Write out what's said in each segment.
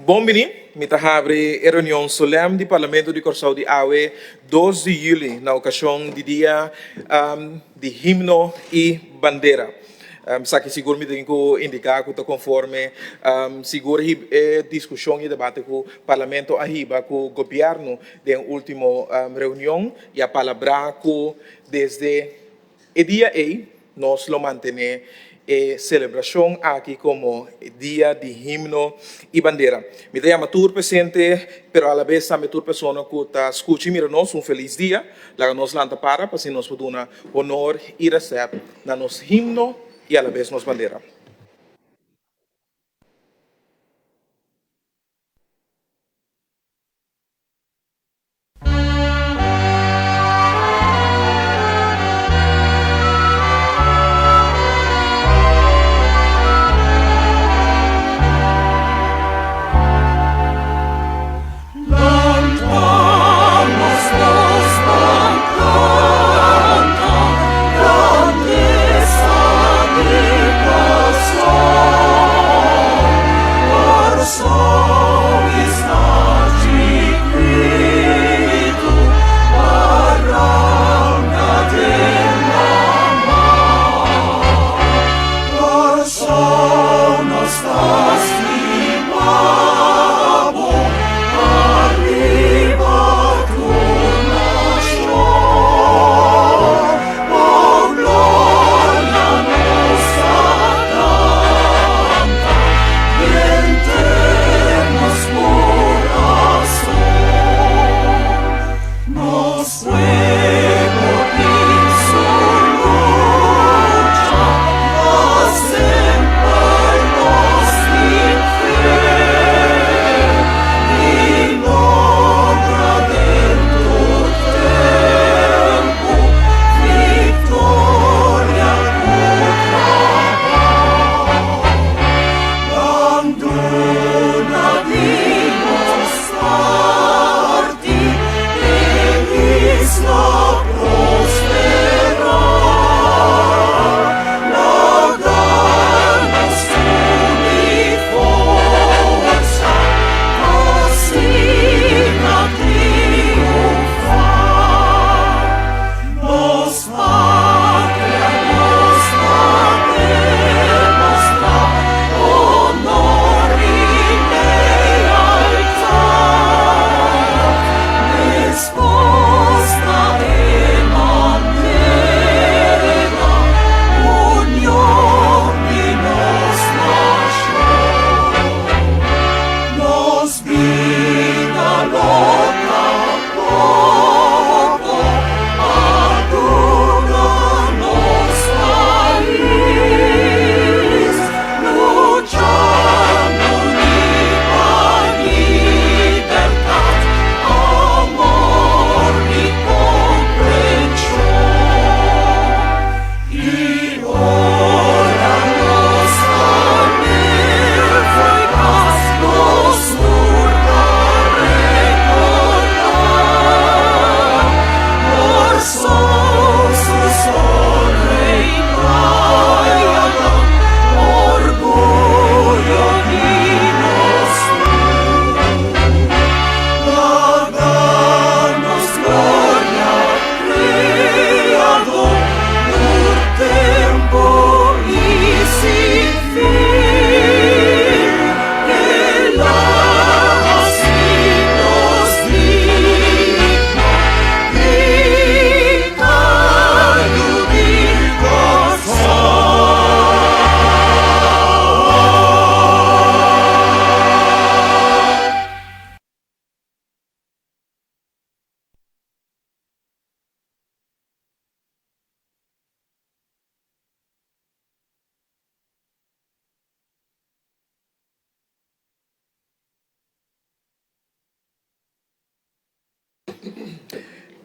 Bom menino, me abre a reunião solene do Parlamento de Corsau de Aue, 2 de julho, na ocasião do dia de himno e bandeira. Sabe, seguro me tem que indicar que está conforme, seguro a discussão e debate com o Parlamento arriba, com o governo, da última reunião, e a palavra que desde o dia aí, nós lo mantemos celebração aqui como dia de himno e bandeira. Me chamo tur presente, pero a la vez também tur pessoa que está escutando nós feliz dia, lá nós lanta para se nós podemos honor e receber na nosso himno e a la vez nos bandeira.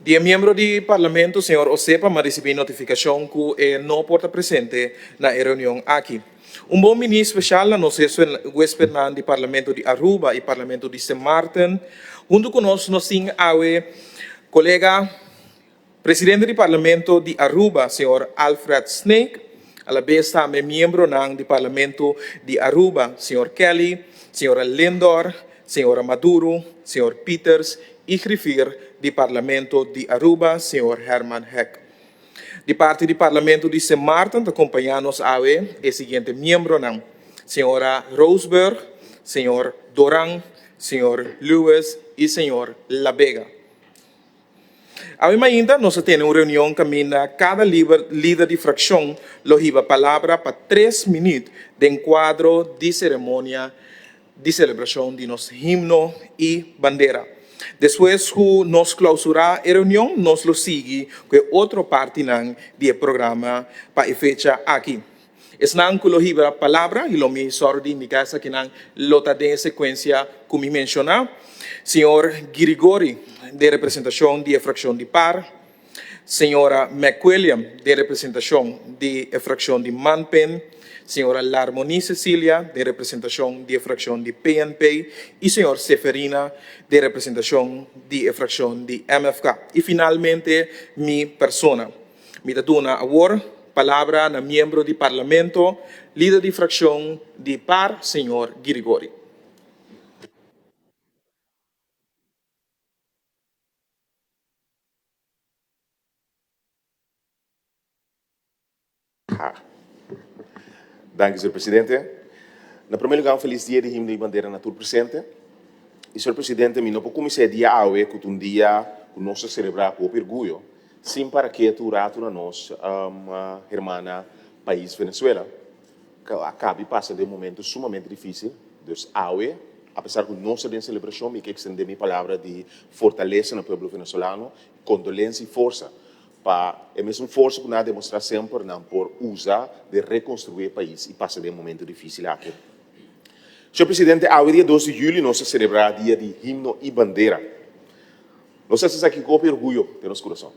Dia membro do Parlamento, senhor Osepa, mas recebi notificação que não pode presente na reunião aqui. Bom ministro especial na nossa governante do Parlamento de Aruba e Parlamento de St. Martin, junto conosco nós temos o colega presidente do Parlamento de Aruba, senhor Alfred Snake, a la vez também membro do Parlamento de Aruba, senhor Kelly, senhora Lindor, senhora Maduro, senhor Peters e grifir do Parlamento de Aruba, senhor Herman Heck. De parte do Parlamento de Sint Maarten, acompanhamos awe o seguinte membro, senhora Roseberg, senhor Doran, senhor Lewis e senhor Labega. Ainda nós temos uma reunião que cada líder de fração lohiba a palavra para 3 minutos de enquadro de cerimônia de celebração de nosso himno e bandeira. Depois que nós clausurar a reunião, nós lo sigue com outra parte do programa para a fecha aqui. Esnan que lohiba a palavra e lo me sordi indicar que não lota de sequência como mencionar. Senhor Grigori, de representação de fração de PAR, senhora McWilliam, de representação de fração de MANPEN, senhora Larmoni Cecilia, de representação de fração de PNP, e senhor Seferina, de representação de fração de MFK. E finalmente, mi persona. Me dá uma palavra na membro do Parlamento, líder de fração de PAR, senhor Grigori. Danke, Sr. Presidente. Na primeiro lugar, um feliz dia de himno e bandeira na tur presente. E, Sr. Presidente, eu não posso começar dia aue, que um dia que nós celebrar com orgulho, sim para que tu rato na nós, irmã, país Venezuela, que acaba e passa de um momento sumamente difícil. Então, aue, apesar de nós ter celebração, eu quero estender minha palavra de fortaleza no povo venezuelano, condolência e força. É mesmo força que nós demonstrar sempre não por usar de reconstruir o país e passar de um momento difícil aqui. Senhor Presidente, ao dia 12 de julho nós celebramos o dia de himno e bandeira. Nós estamos aqui com orgulho de nosso coração.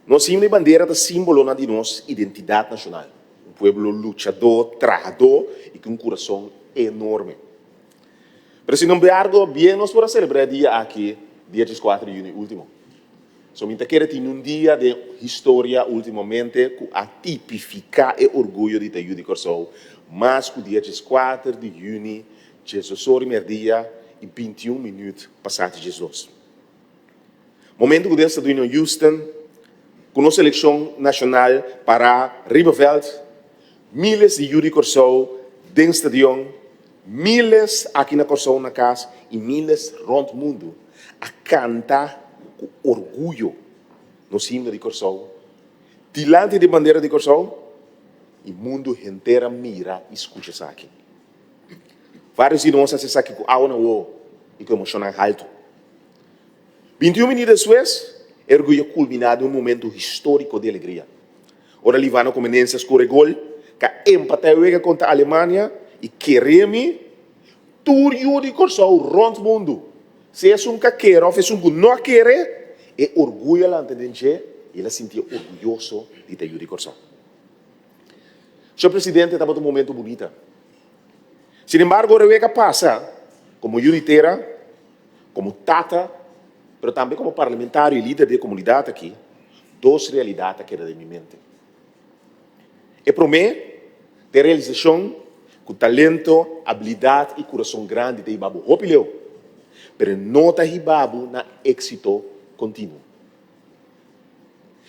Nosso himno e bandeira é símbolo de nossa identidade nacional. Um povo lutador, trabajador e com um coração enorme. Mas, sin embargo, bem nós podemos celebrar o dia aqui, dia 4 de junho último. Somente quero ter um dia de história ultimamente que atipifica o orgulho de Tayu de Corsol, mas que o dia 4 de junho, Jesus o primeiro dia e 21 minutos passados Jesus. Momento que Deus está em Houston, com nossa eleição nacional para Riverveld, milhares de Yuri Corsol dentro do estadião, milhares aqui na Corsol na casa e milhares rond o mundo a cantar com orgulho no himno de Corsol. Diante da bandeira de Corsol, o mundo inteiro mira e escuta isso aqui. Vários de nós se aqui com água na boca e com emoção alto. 21 minutos depois, orgulho culminado em um momento histórico de alegria. Ora, Livano começa a escorrer gol, que empatou contra a Alemanha e queremos tudo de Corsol rond o mundo. Se é um que quer ou se é um que não quer, é orgulho lá dentro e ele se sentia orgulhoso de ter de Corsol. Senhor Presidente, estava um momento bonito. Sin embargo, o que passa, como juditeira, como tata, mas também como parlamentário e líder da comunidade aqui, duas realidades que eram de minha mente. E para mim, ter realização com talento, habilidade e coração grande de Ibabu. Hopileu. Pero não está Ibabu na êxito contínuo.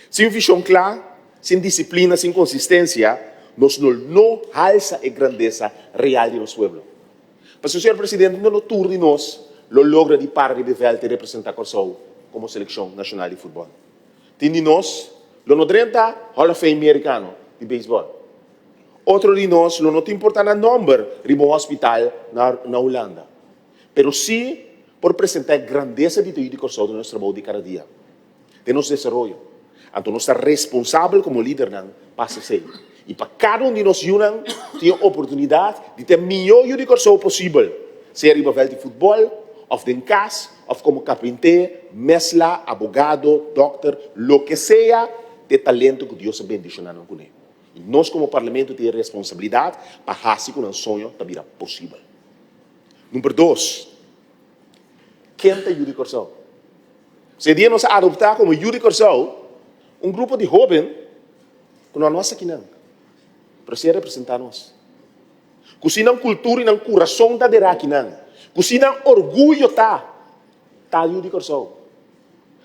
Sem visão clara, sem disciplina, sem consistência, nós não alça a grandeza real de nosso povo. Mas o senhor presidente, no turno de nós, lo logra de par de Bevelte representar Corsol como seleção nacional de futebol. Tem de nós, lo no 30 Hall of Fame americano de beisebol. Outro de nós, lo não tem importância o número de um hospital na Holanda. Pero sim, por apresentar a grandeza de Corsol no nosso trabalho de cada dia. De nosso desenvolvimento. Então, nós estamos responsáveis como líder para ser. E para cada um de nós, tem a oportunidade de ter o melhor de Corsol possível. Seja em de futebol, ou de casa, ou como carpinteiro, mesla, abogado, doctor, lo que seja, de talento que Deus bendicionou com ele. E nós, como parlamento, temos a responsabilidade para fazer com que o sonho também possível. Número 2. Quem é Yuri Corsol? Se dia nós adoptar como Yuri Corsol, um grupo de jovens que não é nossa aqui não, para ser representar nós. Que se não cultura e não coração da derá aqui não, Cusina orgulho tá Yuri Corsou.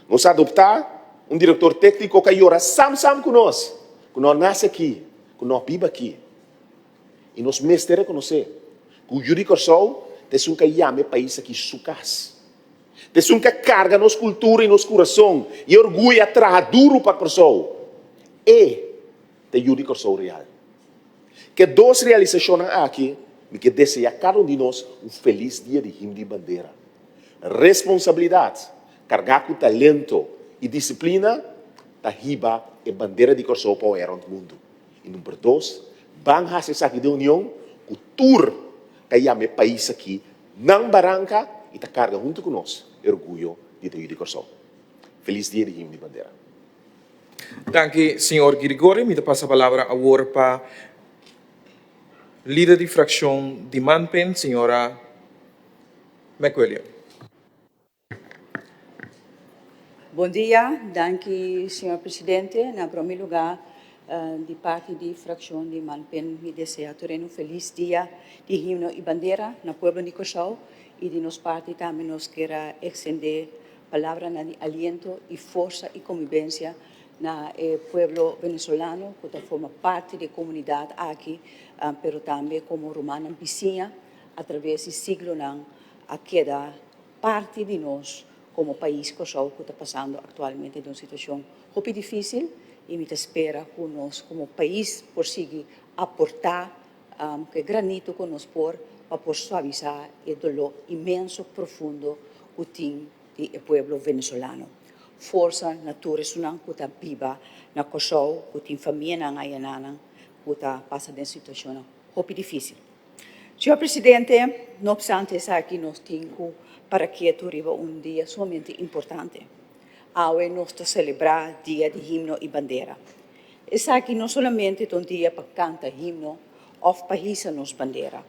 Nós adoptar um diretor técnico que ora sam conosco, que nós nasce aqui, que nós vive aqui. E nós mestre conhecer que o Yuri Corsou tem um que chama país aqui sucas. Tem um que carga nossa cultura e nosso coração e orgulho atrás duro para Corsou. E tem Yuri Corsou real. Que duas realizações aqui, e que deseja cada um de nós feliz dia de himno de bandeira. Responsabilidade, carregar com talento e disciplina, tá riba e bandeira de Corsou para o mundo. E número 2, vamos fazer essa de união, cultura, que é o país aqui, não barranca, e tá carga junto conosco, orgulho de Yuri Corsou. Feliz dia de himno de bandeira. Danke, senhor Grigori. Me passa a palavra agora para líder de fracção de Manpen, senhora McWilliam. Bom dia, danke, senhor presidente. Na primeiro lugar, de parte da fracção de Manpen, me desejo um feliz dia de himno e bandeira na povo de Corsou e de nossa parte também nos quer extender palavras de aliento e força e convivência na pueblo venezolano, que forma parte da comunidade aqui, pero também como romana vizinha, através do siglo, a queda parte de nós como país Corsou, que está passando atualmente de uma situação muito difícil, e me espera que nós, como país, consiga aportar que granito que nós por para suavizar o dolor imenso, profundo que tem o povo venezolano. Força natureza que está viva na Corsou, que tem família na Ayanan, que está passando em situação muito difícil. Senhor Presidente, não obstante isso aqui, nós temos para que arriba dia somente importante. Hoje nós celebrar o dia de himno e bandeira. Isso aqui não somente um dia para cantar himno ou para hissar nos bandeira.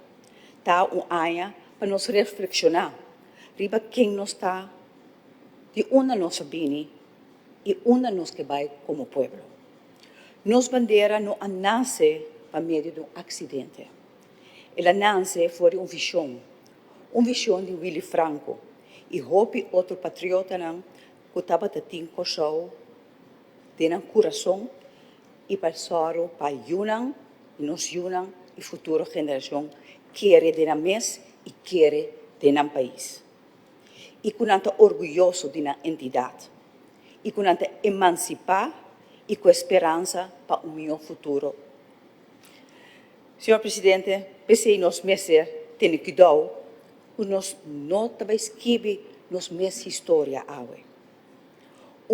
Está ano para nos reflexionar riba quem nós está, de onde nós sabemos e onde nós que vai como povo. Nos bandeira não nasce para meio de um acidente. Ela nasce por uma visão de Willy Franco e houve outro patriota que estava tendo Corsou, tendo coração e passaram para Yunnan, e nos Yunnan e futura geração quer de mês e quer de país. E com orgulhoso de uma entidade. E com emancipar e com esperança para um melhor futuro. Senhor Presidente, pensei nos meses tem cuidado, que nós não talvez escrever nos meses história hoje.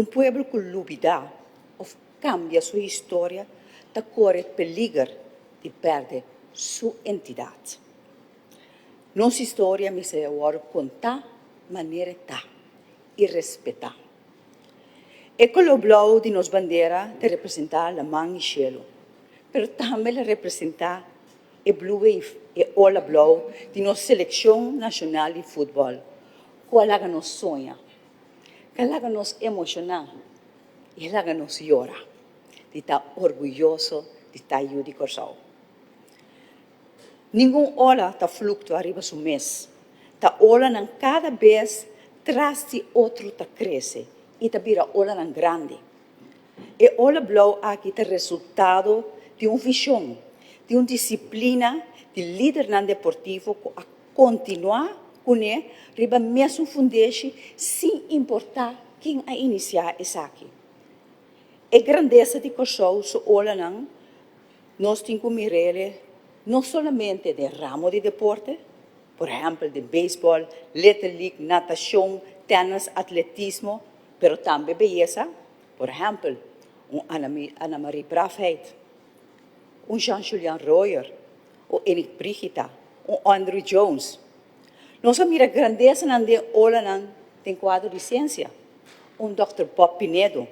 Povo que duvida ou cambia sua história, está corre peligro de perder sua entidade. Nossa história me se agora contar maneira tá e respeitar. O color blau de nos bandeira te representa a mão e cielo, mas também representa o blue wave e ola blau de nossa seleção nacional de futebol, que ela nos sonha, que ela nos emociona e ela nos llora, de estar orgulhoso de estar Yuri Corsou. Nenhum ola está flucto arriba do mês. Está ola cada vez traz de outro está cresce e está vira ola grande. E ola blau aqui é resultado de uma visão, de uma disciplina de líder deportivo que a continuar com ele, riba mesmo fundeixe, sem importar quem a iniciar isso aqui. A grandeza de Corsou, so ola nós temos que mirar não somente de ramo de deporte, por exemplo, de beisebol, Little League, natação, tênis, atletismo, mas também beleza, por exemplo, Ana Marie Braafheid, Jean-Julien Royer, Erik Brigida, Andrew Jones. Nós miramos a grandeza de ola tem quadro de ciência. Dr. Bob Pinedo,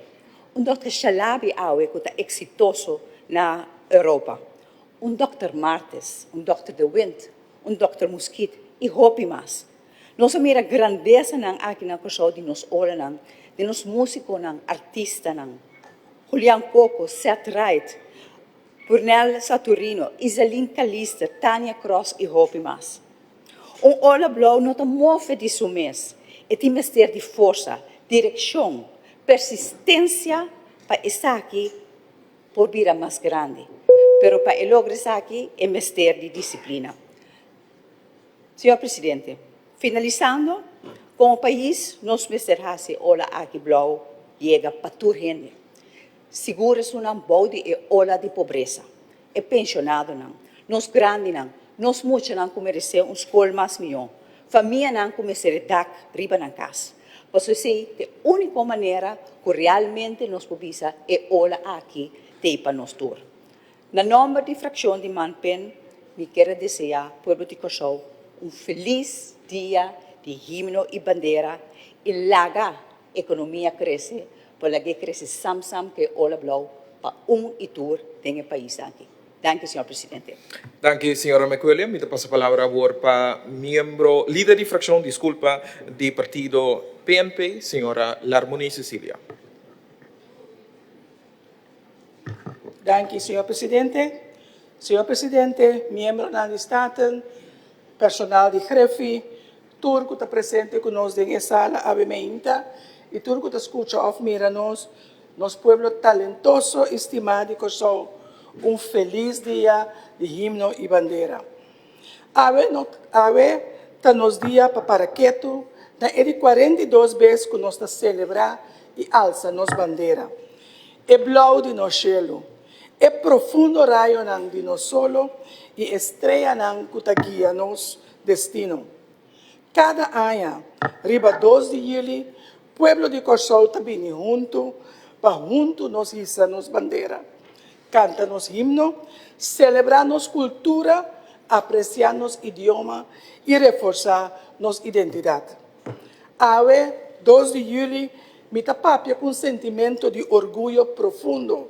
Dr. Shalabi Awe, que está exitoso na Europa. Dr. Martes, Dr. De Wind, Dr. Mosquito e hope mais. Nós miramos a grandeza aqui na Corsou de nos ola de nos músicos artistas Julian Coco, Seth Wright, Purnell Saturino, Isaline Callister, Tania Cross e hope mais. ola blau não está move de sumes. E tem mestre de força, direção, persistência para estar aqui por vir mais grande. Pero para lograr estar aqui é mestre de disciplina. Senhor Presidente, finalizando, como país, nós mesterhase ola aqui blau chega para toda gente. Seguros uma bode e ola de pobreza. E pensionado não. Nós grandes não. Nós muitos não merecer escola mais melhor. Família não merecer dar riba na casa. Por isso, a única maneira que realmente nós podemos é ola aqui para nós todos. Na nome da fração de Manpen, me quero desejar ao povo de Corsou feliz dia de himno e bandeira e laga economia cresce, para que cresce sam que ola blau para e tour tem o país aqui. Danke, senhor presidente. Danke, señora McWilliam. Me pasa a palabra ahora para miembro, líder de fracción, disculpa, de partido PNP, señora Larmoni Cecilia. Dank u, senhor presidente. Senhor presidente, membro da Staten, personal de Greffi, tudo que está presente conosco na sala avementa e tudo que está escutando ou mira nós, nosso povo talentoso, estimado e conosco, feliz dia de himno e bandeira. Ave está nos dia para paraqueto, na de 42 vezes que nós está celebrar e alça nos bandeira. É blau de nos cielo. É profundo raio nang de nós solo e estrela nang que guia nos destino. Cada ano, riba 2 de julho, pueblo de Corsol está bem junto, para junto nos hissa nos bandeira. Canta nos himno, celebrar nos cultura, apreciar nos idioma e reforçar nos identidade. Ave 2 de julho, me tapapia com sentimento de orgulho profundo,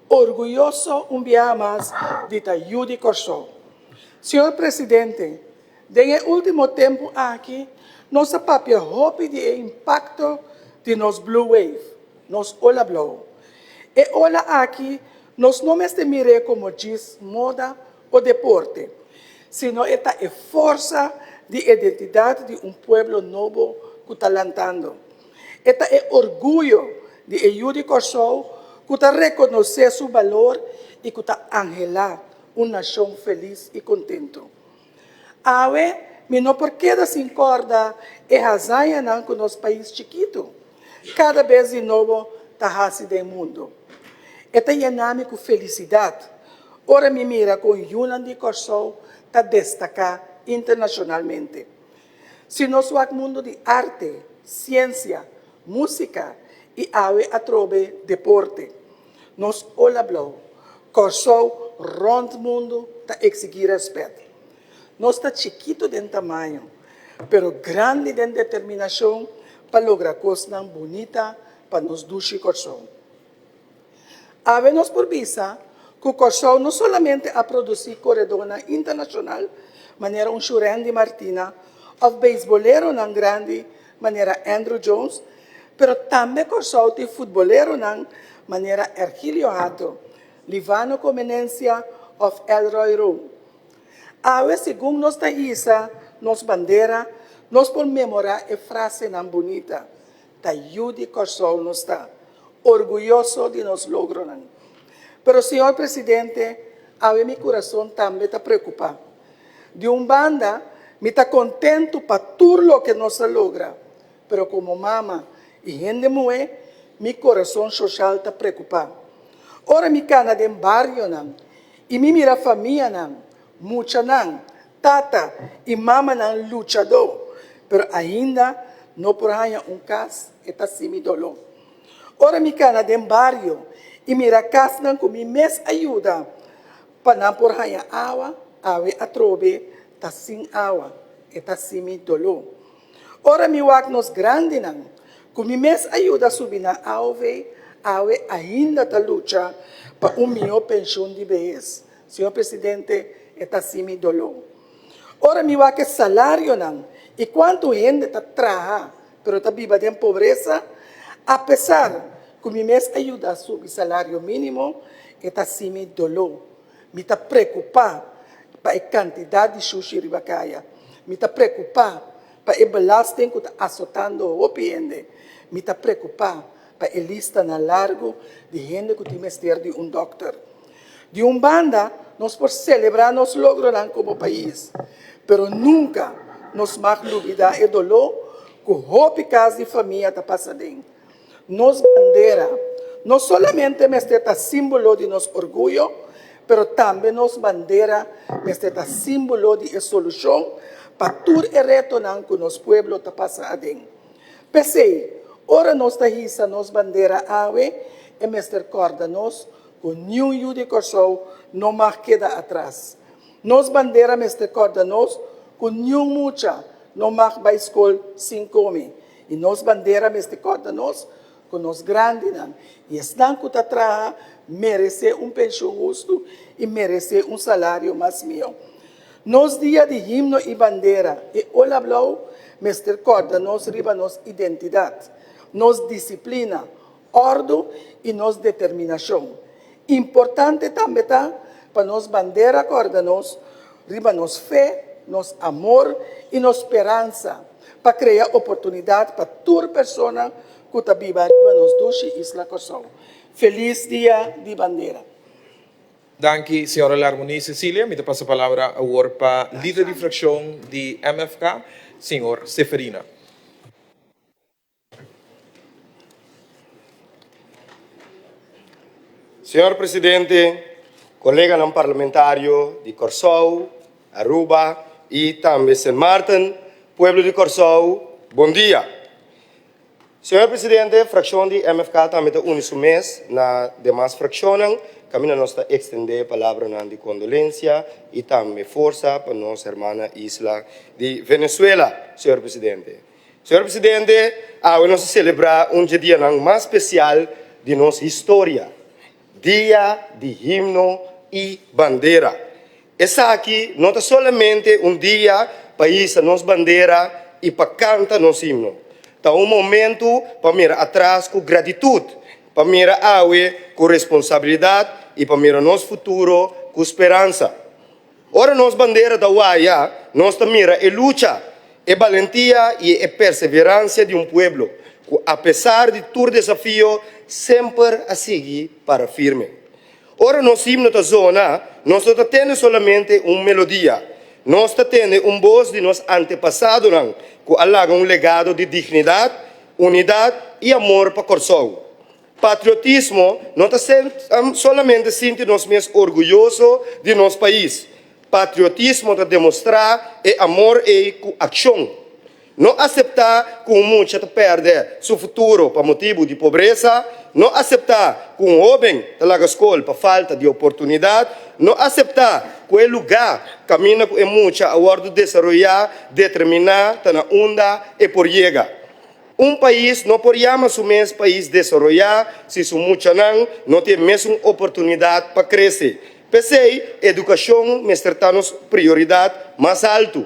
orgulhoso dia mais de Tayu de Corsol. Senhor Presidente, no último tempo aqui, nossa papia hope de impacto de nos Blue Wave, nos Ola Blau. E Ola aqui, nós não me mire como diz moda ou deporte, sino esta é força de identidade de pueblo novo que está lantando. Esta é orgulho de Tayu de Corsol, que está reconhecer seu valor e que está angelar uma nação feliz e contento. Ave, me não porque da sin corda é razão não com nosso país chiquito. Cada vez de novo está assim do mundo. Esta é com felicidade. Ora me mira com Yunan de Corsol está destacar internacionalmente. Se nós o mundo de arte, ciência, música e ave atrove deporte. Nos Ola Blau, Corsol rond mundo está exigir respeito. Nós está chiquito de tamanho, pero grande de determinação para lograr coisas bonitas para nos duche Corsol. Ave nos por visa que o Corsol não somente a produzir corredora internacional, maneira Churen de Martina, ou beisbolero não grande, maneira Andrew Jones, pero também Corsol tem futbolero não, maneira Ergilio Hato, Livano Comenencia of Elroy Rowe. Ave, segundo nossa isa, nossa bandeira, nós por memorar a frase não bonita, Tayu de Corsol não está, orgulhoso de nos logros. Pero, senhor presidente, ave meu coração também está preocupado. De banda, me está contento para tudo o que nós logra, pero como mama e gente moe, meu coração social está preocupado. Ora, me cana de barrio não, e me mira família não, mucha não, tata e mama não luchador, pero ainda não por aí caso está simi dolor. Ora, me cana de barrio e mira casa não com me mes ajuda, para não por aí água, ave atrobe, está sem água, está simi dolor. Ora, me wak nos grande não, com me mes ajuda a subir na ave ainda está luta para melhor pensão de vez. Senhor Presidente, está simi dolor. Ora, me wak salário não, e quanto gente está trabalhando, pero está viva de pobreza, apesar que me mês ajuda a subir salário mínimo, está simi dolor. Me está preocupado para a quantidade de sushi ribacaia. me está preocupado para el belasting que está azotando o piende. Me está preocupado para el lista na largo de gente que tiene mestre de un doctor. De un banda, nós por celebrar nos logros como país, pero nunca nos mag olvidar o dolor que o casa de família está passando. Nos bandeira, não solamente mestre está símbolo de nosso orgulho, pero também nos bandeira mestre está símbolo de solução para tudo o reto que nosso pueblo está passando. Pensei, ora nós está hissa nos bandeira awe e mestre corda nos com nenhum de Corsou não mais queda atrás. Nos bandeira mestre corda nos com nenhum mucha não mais vai escola sem comer. E nos bandeira mestre corda nos com nos grandes e estão que está merece pensão justo e merece salário mais meu. Nos dia de himno e bandeira e olha blau mestre corda nos riba nos identidade, nos disciplina, ordem e nos determinação. Importante também está para nos bandeira corda nos riba nos fé, nos amor e nos esperança para criar oportunidade para toda pessoa que está viva riba nos duche Isla Corsou. Feliz dia de bandeira. Danke, senhora Larmoni Cecília. Me passa a palavra agora para o líder de fração de MFK, senhor Seferina. Senhor Presidente, colega não parlamentário de Corsou, Aruba e também St. Martin, pueblo de Corsou, bom dia. Senhor Presidente, fração de MFK também está unido mês na demais frações, caminho nós está estender a palavra de condolência e também força para nossa irmã Isla de Venezuela, Senhor Presidente. Senhor Presidente, nós celebrar dia mais especial de nossa história. Dia de himno e bandeira. Essa aqui não é somente dia para isso nossa bandeira e para cantar nosso himno. É momento para mirar atrás com gratitude, para mirar com responsabilidade e para mirar nosso futuro com esperança. Ora, nossa bandeira da UAIA, nós mira a luta, a valentia e a perseverança de pueblo, que, apesar de todo desafio, sempre a seguir para firme. Ora, nosso himno da zona, nós não temos somente melodia, nós temos voz de nossos antepassados, que alaga legado de dignidade, unidade e amor para Corsou. Patriotismo não está somente sentir-nos mais orgulhosos de nosso país. Patriotismo é demonstrar amor e ação. Não aceitar que muitos perdem seu futuro por motivo de pobreza, não aceitar que jovem está na escola por falta de oportunidade, não aceitar que o lugar caminha com muitos a hora de desenvolver, determinar, está na onda e por chegar. País não pode chamar-se mesmo país desenvolvido se su muitos não tem mesmo oportunidade para crescer. Pensei, educação é nossa prioridade mais alta.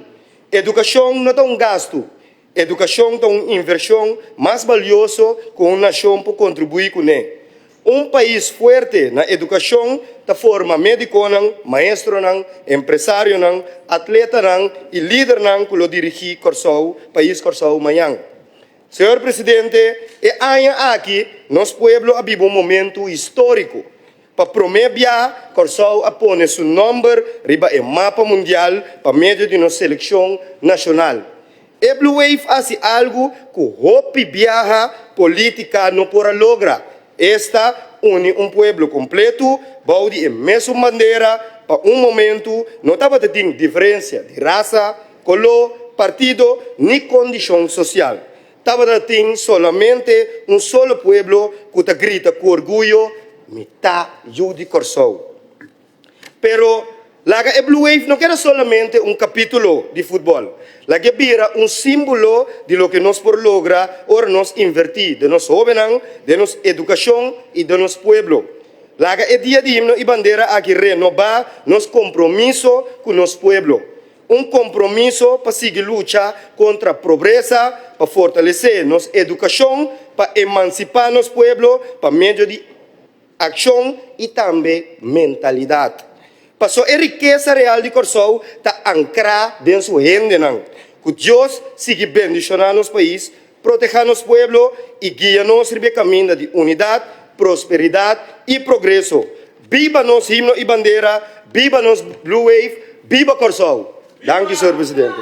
Educação não é gasto. Educação é uma inversão mais valiosa que uma nação pode contribuir com ela. País forte na educação da forma médico, maestro, empresário, atleta e líder que lo dirige Corsou, país Corsou amanhã. Senhor Presidente, aqui, nosso povo vive momento histórico. Para promover, Corsou a pôr seu nome riba em mapa mundial para meio de nossa seleção nacional. E Blue Wave faz algo que hope viaja política não pode lograr. Esta une povo completo, baudi a mesma bandeira, para momento não estava tendo diferença de raça, color, partido, nem condição social. Estava tendo somente solo povo que grita com orgulho, mitad de Corsou. Pero la Blue Wave no era solamente capítulo de fútbol. La que era símbolo de lo que nos por logra ahora nos invertir de nos jóvenes, de nos educación y de nos pueblo. La que día de himno y bandera aquí renovar nos compromiso con nos pueblo. Compromiso para seguir lucha contra la pobreza, para fortalecer nos educación, para emancipar nos pueblo, para medio de acción y también mentalidad. Pasó a riqueza real de Corsou está ancrada en su gente. Que Dios sigue bendicionando los países, proteja los pueblos y guía nos en el camino de unidad, prosperidad y progreso. Viva nos himno y bandera, viva nos Blue Wave, viva Corsou. Gracias, señor presidente.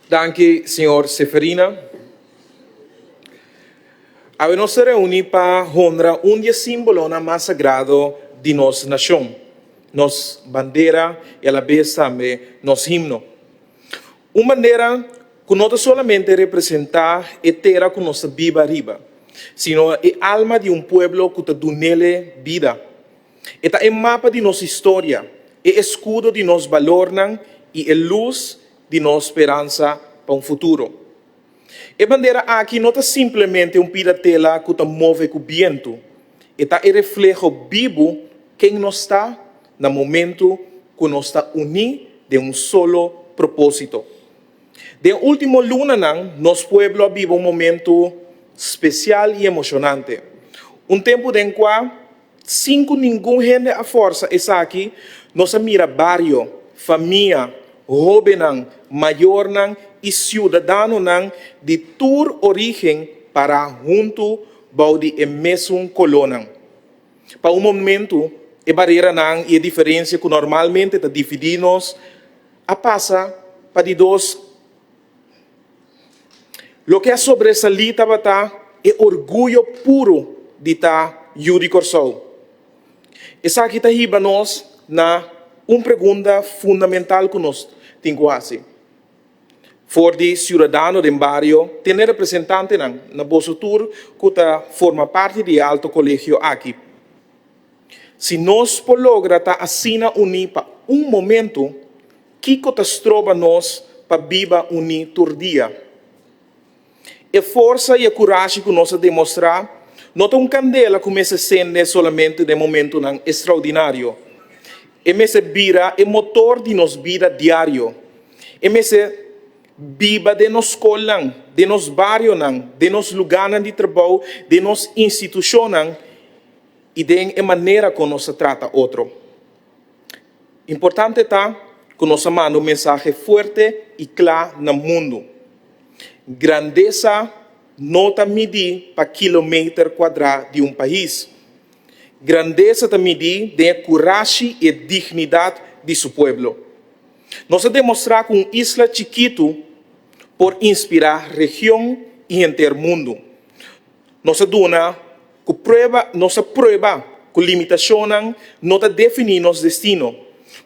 Danke, senhor Seferina. A nos reunir para honrar dia símbolo mais sagrado de nossa nação, nossa bandeira e a vez também nosso himno. Uma bandeira que não solamente representa a terra que nossa viva arriba, sino a alma de pueblo que te nele vida. Esta é mapa de nossa história, é escudo de nosso valor e é luz de nossa esperança para futuro. A bandeira aqui não é simplesmente piratela que te move com o vento. Esta é reflexo vivo quem nós está no momento que nós está unidos de solo propósito. De último luna, nosso pueblo vive momento especial e emocionante. Tempo em qual, sem que ninguém gente a força está aqui, nós mira barrio, família, jovem, maior e cidadano de toda origem para junto baudi e mesmo colônia. Para momento, a barreira e a diferença que normalmente te dividimos a passa para de dois. Lo que é sobressalita é orgulho puro de estar Yuri Corsou. Essa aqui está nós na pergunta fundamental que nós temos que fazer. For de cidadano do barrio, ter representante na bolsa tour que forma parte do alto colégio aqui. Se nós logramos assina unir para momento, que trova nós para viva unir todo dia. A força e a coragem que nós demonstrar, não é candela que começa a acender solamente no momento extraordinário. É vira o motor de nossa vida diário. É viva de nossa escola, de nosso bairro, de nosso lugar de trabalho, de nossa instituição e de maneira como nós trata outro. Importante está que nós mandamos um mensagem forte e claro no mundo. Grandeza não está medida para quilômetro quadrado de país. Grandeza está medida de coragem e dignidade de seu povo. Nós demonstrar com isla chiquito por inspirar região e inteiro mundo. Nossa prueba que limitação não define nosso destino.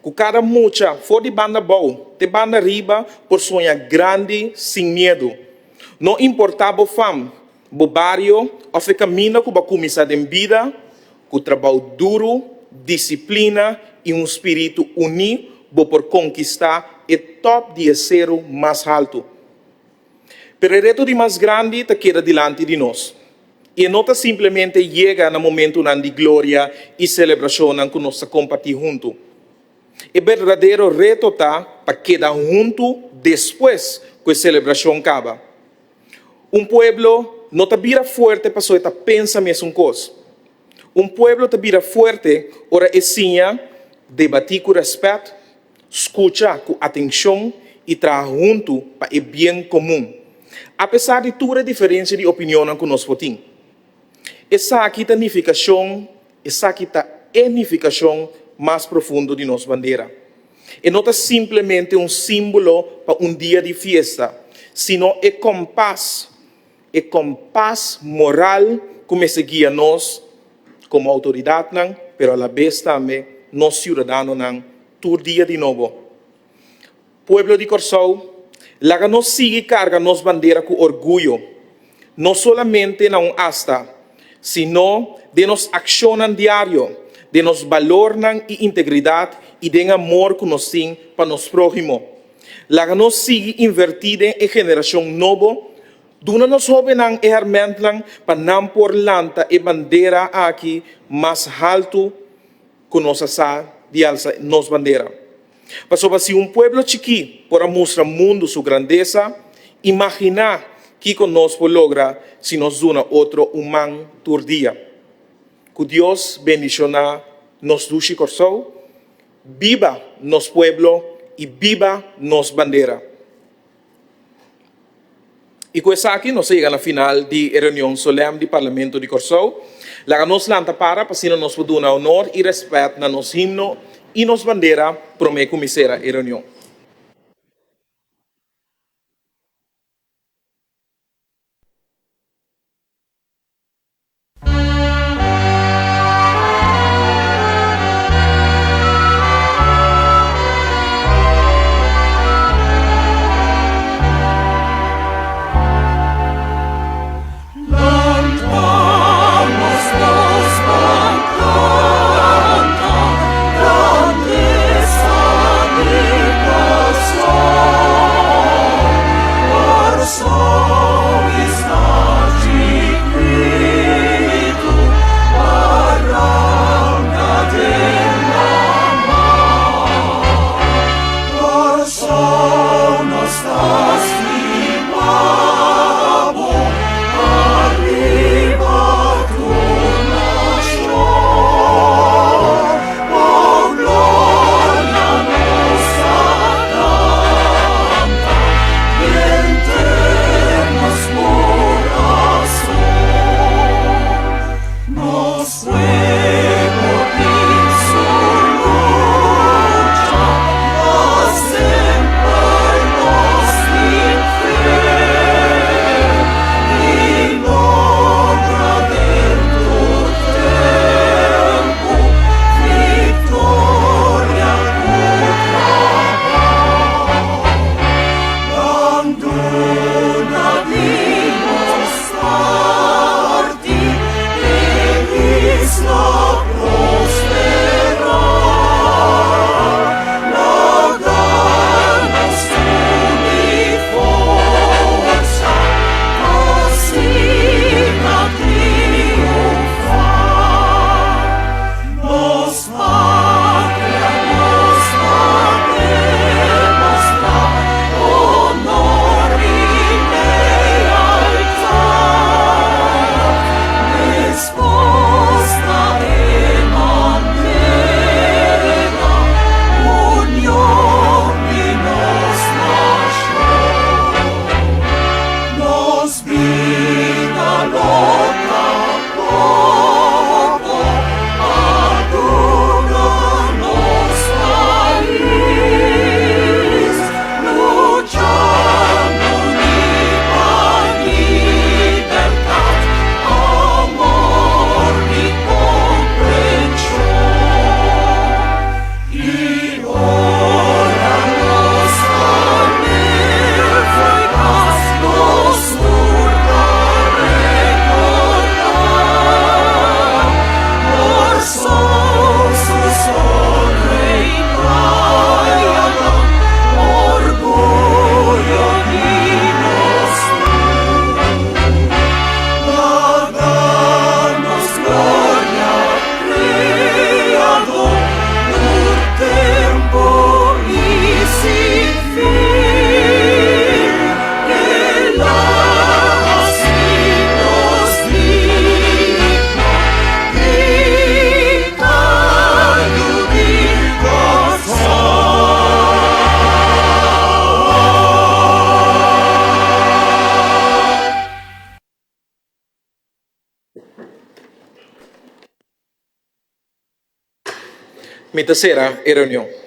Que cada mucha for de banda boa, de banda riba, por sonhar grande, sem medo. Não importa a fama, o barrio, ou o caminho que vai começar em vida, com trabalho duro, disciplina e espírito unido, por conquistar o top de zero mais alto. Pero o reto de mais grande está queda diante de nós. E não simplesmente chega no momento de glória e celebração que nós compartilhamos juntos. O verdadeiro reto está para quedar junto depois que a celebração acaba. Pueblo não está vira forte para só pensar mesmo coisa. Pueblo está vira forte ora ensinha, debater com respeito, escutar com atenção e trabalhar junto para o bem comum. Apesar de toda a diferença de opinião que nós temos. Essa aqui é a unificação mais profunda de nossa bandeira. E não é simplesmente símbolo para dia de festa, sino é compás moral que me guia nós como autoridade, pero a la vez também nós cidadãos todo dia de novo. Pueblo de Corsou, laga nos sigue carga nos bandeira com orgulho, não solamente não hasta, sino de nos accionan diário, de nos valor e integridade e de amor que nos temos para nos próximo. Laga nos sigue invertida em geração nova, duna nos jovens hermentan para não por lanta e bandeira aqui mais alto que nos asa de alça nos bandeira. Para se pueblo chiqui para mostrar ao mundo sua grandeza, imaginar que conosco logra se nos duna outro humano todo dia. Que Deus bendiciona nos Dushi Corsou viva nos pueblo y viva nos bandera. E com essa aqui, nós chegamos na final de reunião solene do Parlamento de Corsou. Lá nós lanta para nós podemos dar honor e respeito na nosso himno e nos bandeira para a comissera e reunião. Mi tercera reunião.